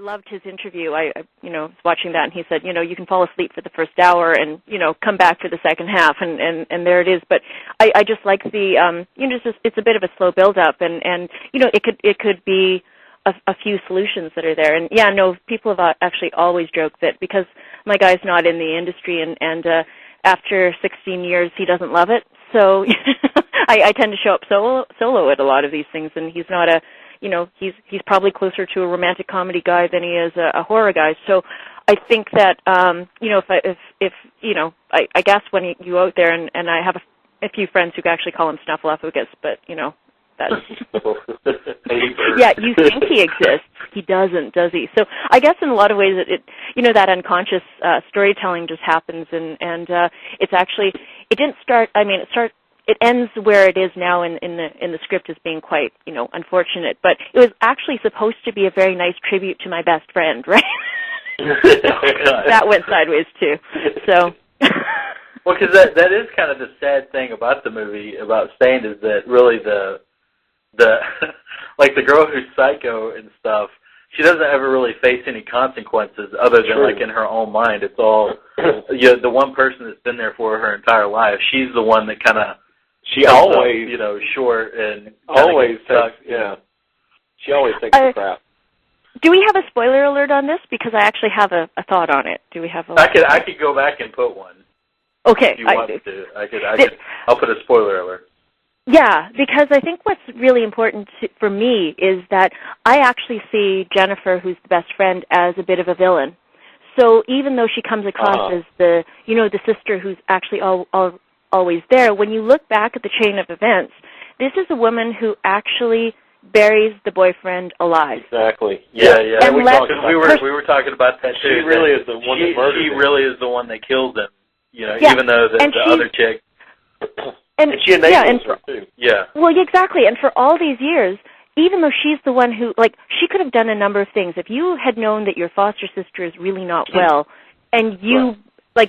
loved his interview. I was watching that, and he said, you can fall asleep for the first hour and, come back for the second half, and there it is. But I just like the, it's a bit of a slow build-up, and it could be a few solutions that are there. And, people have actually always joked that because my guy's not in the industry, and after 16 years, he doesn't love it. So I tend to show up solo at a lot of these things, and he's not he's probably closer to a romantic comedy guy than he is a horror guy. So I think that, if I guess when you go out there, and I have a few friends who actually call him Snuffleupagus, but, that's... Yeah, you think he exists. He doesn't, does he? So I guess in a lot of ways that unconscious storytelling just happens, and it's actually, it didn't start, it ends where it is now in the script as being quite, unfortunate, but it was actually supposed to be a very nice tribute to my best friend, right? That went sideways too. So well, because that is kind of the sad thing about the movie, about Stained, is that really the like the girl who's psycho and stuff, she doesn't ever really face any consequences other than like in her own mind. It's all the one person that's been there for her entire life. She's the one that kind of she always short and always takes she always takes the crap. Do we have a spoiler alert on this? Because I actually have a thought on it. Do we have a? I could go back and put one. Okay. If you want to. I'll put a spoiler alert. Yeah, because I think what's really important for me is that I actually see Jennifer, who's the best friend, as a bit of a villain. So even though she comes across as the sister who's actually always there, when you look back at the chain of events, this is a woman who actually buries the boyfriend alive. Exactly. Yeah. And we were talking about that too. She really is the one that murders him. She really is the one that kills him. Even though the other chick. And she enables her, too. Yeah. Well, exactly. And for all these years, even though she's the one who, she could have done a number of things. If you had known that your foster sister is really not well, and you,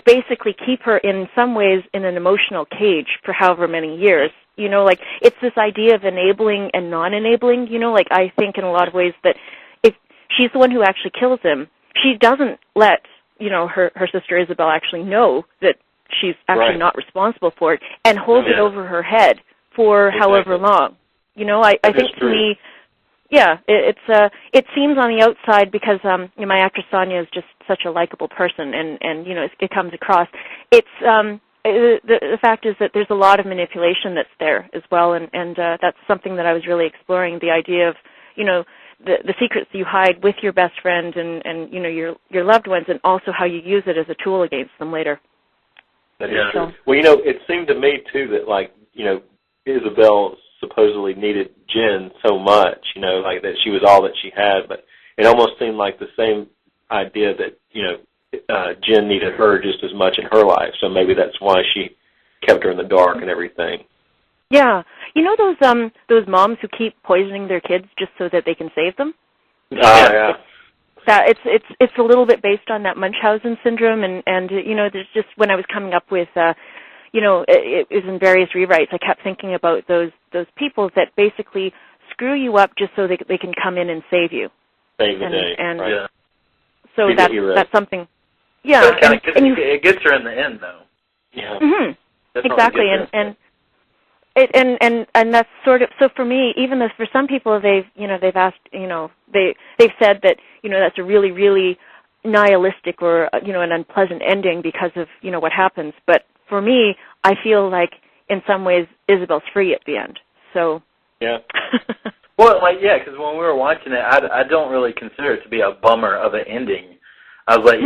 basically keep her in some ways in an emotional cage for however many years, it's this idea of enabling and non-enabling, I think in a lot of ways that if she's the one who actually kills him, she doesn't let, her sister Isabel actually know that she's actually not responsible for it, and holds it over her head for however long. I think to me, it seems on the outside because my actress Sonia is just such a likable person, and it comes across. It's the fact is that there's a lot of manipulation that's there as well, and that's something that I was really exploring, the idea of the secrets you hide with your best friend and your loved ones, and also how you use it as a tool against them later. That is true. Well, it seemed to me, too, that, Isabel supposedly needed Jen so much, that she was all that she had, but it almost seemed like the same idea that, Jen needed her just as much in her life, so maybe that's why she kept her in the dark and everything. Yeah. Those moms who keep poisoning their kids just so that they can save them? Yeah. It's a little bit based on that Munchausen syndrome, and there's just, when I was coming up with, it was in various rewrites, I kept thinking about those people that basically screw you up just so they can come in and save you. Save the day, right. So that's something. Yeah, so it gets her in the end, though. Yeah. Mm-hmm. Exactly, and that's sort of, so for me, even though for some people they've asked, they've said that that's a really, really nihilistic or an unpleasant ending because of what happens. But for me, I feel like in some ways Isabel's free at the end. So yeah. Well, because when we were watching it, I don't really consider it to be a bummer of an ending. I was like,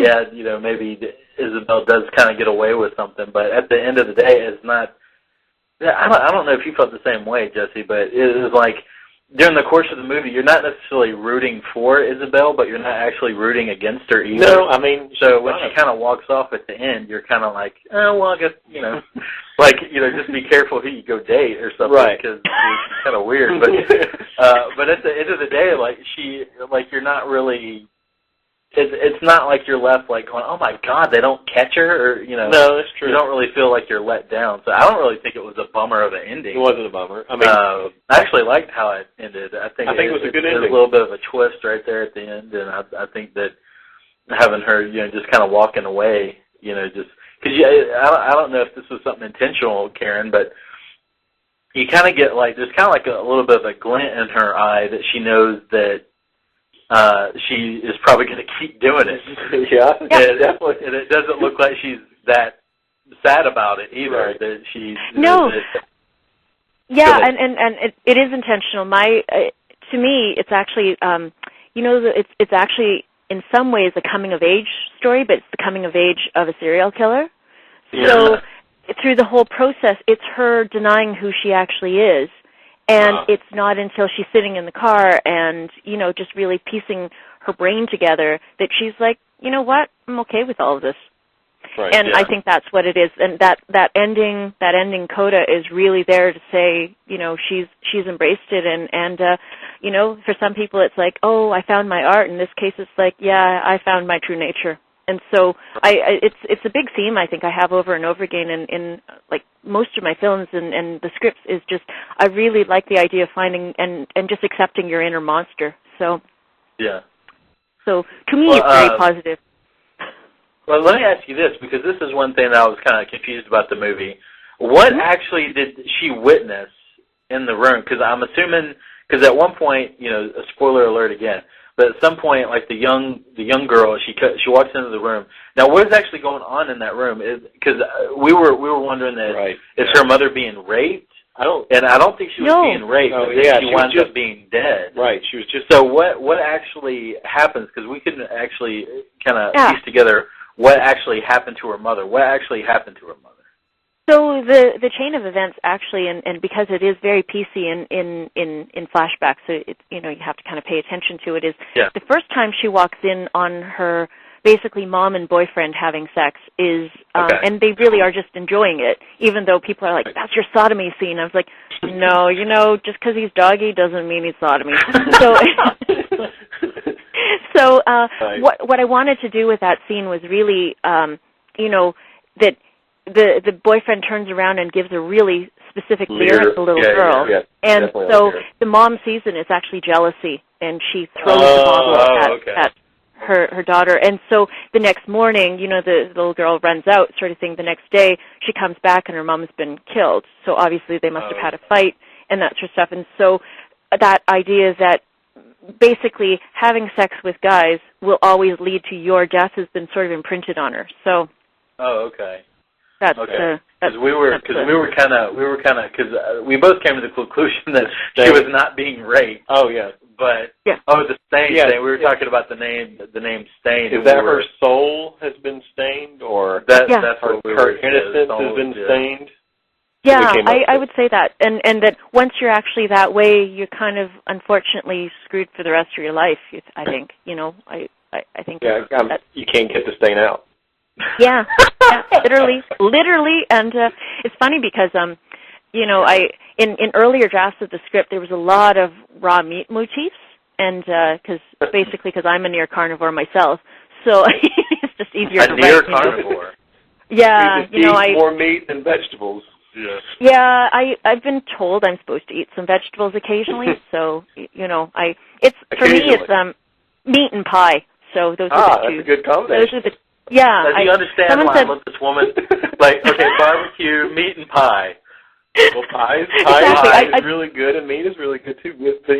maybe Isabel does kind of get away with something, but at the end of the day, it's not. I don't know if you felt the same way, Jesse, but it was like during the course of the movie, you're not necessarily rooting for Isabel, but you're not actually rooting against her either. No, so when she kind of walks off at the end, you're kind of like, oh, well, I guess, just be careful who you go date or something, because it's kind of weird. But at the end of the day, you're not really it's not like you're left like going, oh my God, they don't catch her, or No, that's true. You don't really feel like you're let down. So I don't really think it was a bummer of an ending. It wasn't a bummer. I mean, I actually liked how it ended. I think it was a good ending. There's a little bit of a twist right there at the end, and I think that having her, just kind of walking away, just because I don't know if this was something intentional, Karen, but you kind of get like there's kind of like a little bit of a glint in her eye that she knows that she is probably going to keep doing it. Yeah, definitely. And it doesn't look like she's that sad about it either. Right. That she no. Yeah, and it is intentional. To me, it's actually it's actually in some ways a coming of age story, but it's the coming of age of a serial killer. Yeah. So through the whole process, it's her denying who she actually is. And it's not until she's sitting in the car and, just really piecing her brain together that she's like, you know what, I'm okay with all of this. Right, and yeah. I think that's what it is. And that ending coda is really there to say, she's embraced it. And for some people it's like, oh, I found my art. In this case it's like, yeah, I found my true nature. And so it's a big theme I think I have over and over again in like most of my films and the scripts is just I really like the idea of finding and just accepting your inner monster. So yeah. So to me it's very positive. Well, let me ask you this, because this is one thing that I was kind of confused about the movie. What actually did she witness in the room? Because I'm assuming, because at one point, a spoiler alert again, but at some point, like the young girl, she walks into the room. Now, what is actually going on in that room? Because we were wondering that is her mother being raped? I don't think she was being raped. No, she winds up being dead. Right. She was just. So what actually happens? Because we couldn't actually kind of piece together what actually happened to her mother. What actually happened to her mother? So the chain of events actually, and because it is very PC in flashbacks, so it's, you have to kind of pay attention to it, is the first time she walks in on her basically mom and boyfriend having sex is, and they really are just enjoying it, even though people are like, that's your sodomy scene. I was like, no, just because he's doggy doesn't mean he's sodomy. So what I wanted to do with that scene was really, that the boyfriend turns around and gives a really specific leer at the little girl. Yeah, and so the mom sees it, and it's actually jealousy, and she throws the bottle at her daughter. And so the next morning, the little girl runs out sort of thing. The next day, she comes back, and her mom's been killed. So obviously they must have had a fight and that sort of stuff. And so that idea that basically having sex with guys will always lead to your death has been sort of imprinted on her. So. Oh, okay. That's because we both came to the conclusion that she was not being raped. Oh yeah, but the stain thing. We were talking about the name stain. Is that her soul has been stained, or that's her innocence has been stained? Yeah, I would say that, and that once you're actually that way, you're kind of unfortunately screwed for the rest of your life. I think I think you can't get the stain out. Yeah, literally, and it's funny because I in earlier drafts of the script there was a lot of raw meat motifs, and because I'm a near carnivore myself, so it's just easier to write. A near carnivore. Yeah, eat more meat than vegetables. Yeah, I've been told I'm supposed to eat some vegetables occasionally, so it's for me it's meat and pie. So those are the two. That's a good combination. Yeah. Do you understand why I love this woman? Barbecue, meat, and pie. Well, pie is really good, and meat is really good, too. But,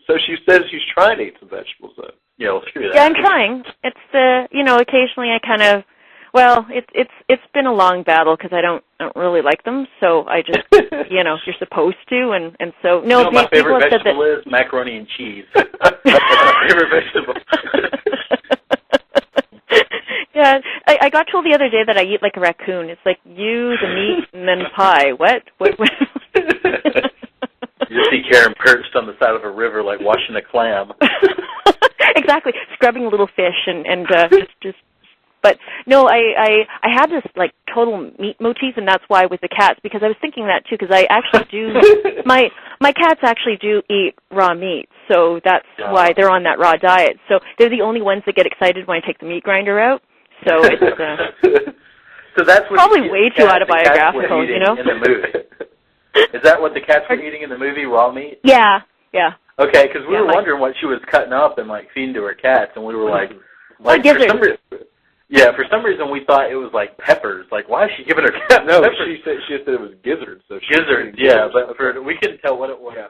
so she says she's trying to eat some vegetables, though. Yeah, well, screw that. Yeah, I'm trying. It's, occasionally I kind of, it's been a long battle because I don't really like them, so I just, you're supposed to, and so, no, my favorite people vegetable is macaroni and cheese. That's my favorite vegetable. Yeah, I got told the other day that I eat like a raccoon. It's like you, the meat, and then pie. What? You see Karen perched on the side of a river, like washing a clam. Exactly, scrubbing a little fish and just. But no, I had this like total meat motif, and that's why with the cats, because I was thinking that too, because I actually do My cats actually do eat raw meat, so that's why they're on that raw diet. So they're the only ones that get excited when I take the meat grinder out. So it's so that's what probably way too autobiographical, you know? In the movie. Is that what the cats were eating in the movie, raw meat? Yeah. Okay, because we were wondering what she was cutting up and like feeding to her cats, and we were like for some reason we thought it was like peppers. Like, why is she giving her cat peppers? She said it was gizzards. So gizzards, yeah, but we couldn't tell what it was. Yeah.